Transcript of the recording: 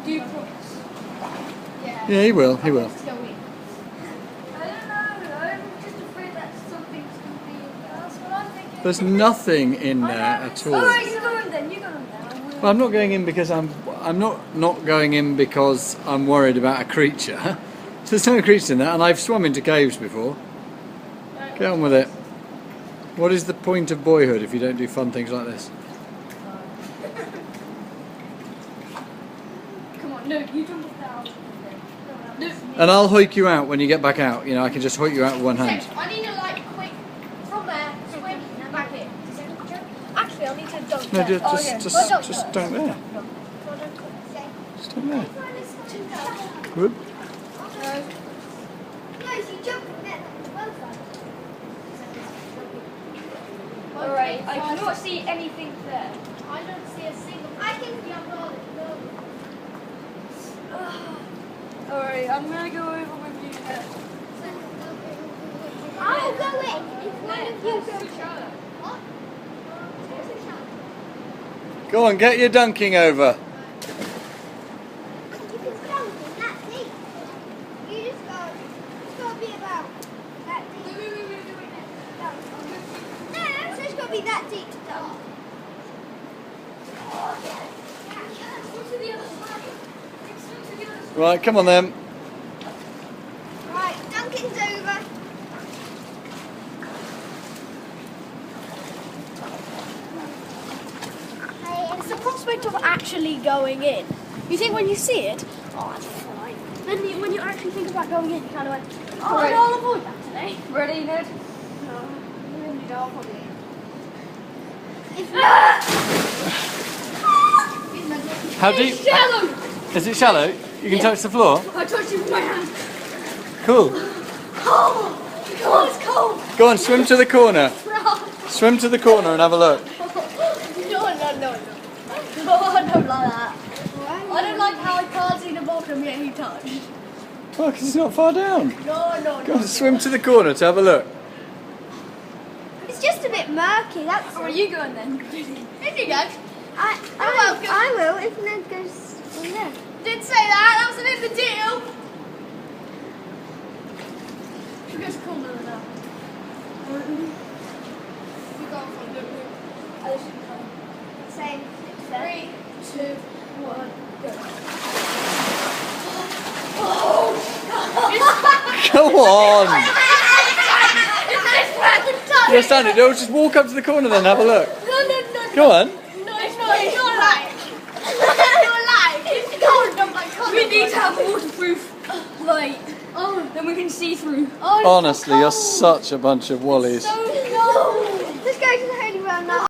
Do you promise? Yeah, he will. He will. Let's go in. I don't know. I'm just afraid that something's going to be in there. That's what I'm thinking. There's nothing in there at all. Alright, you go in then. You go in then. Well, I'm not going in because I'm not going in because I'm worried about a creature. There's no creature in there, and I've swum into caves before. Get on with it. What is the point of boyhood if you don't do fun things like this? Come on, no, you jump off down. No. And I'll hoik you out when you get back out. You know, I can just hoik you out with one hand. I need to like quick from there, swim back in. Actually, I need to dunk. No, there. just don't there. Just don't there. Whoop. Alright, I cannot see anything there. I don't see a single. I can see a lot. Alright, I'm gonna go over with you there. I'll go in if one of you go. What? Go on, get your dunking over. You can dunk in that deep. You just got to be about that deep. No, it's just got to be that deep to dunk. Right, come on then. Right, dunking's over. It's the prospect of actually going in. You think when you see it, oh, that's fine. Then when you actually think about going in, you kind of like, oh, Right. I'll avoid that today. Ready, Ned? No, you don't probably. How deep? Shallow! Is it shallow? You can touch the floor? I touched it with my hand. Cool. Cold! God, it's cold! Go on, swim to the corner. Swim to the corner and have a look. No, I don't like that. I don't like how I can't see the bottom yet he touched. Oh, because it's not far down. No. Go on, swim to the corner to have a look. It's just a bit murky, that's Where are all. you going then? If you go. I will if Ned goes in there. Didn't say that, that wasn't in the deal. Who goes corner now? You go for the loop. I should come. Same. 3, 2, 1, go. Oh! Go on. It's this fucking time! You're standing. No, just walk up to the corner then and have a look. No. Go on. No, it's not like. It's not like. We need to have waterproof light. Oh, then we can see through. Honestly, you're such a bunch of wallies. Let's go to the Holywell now.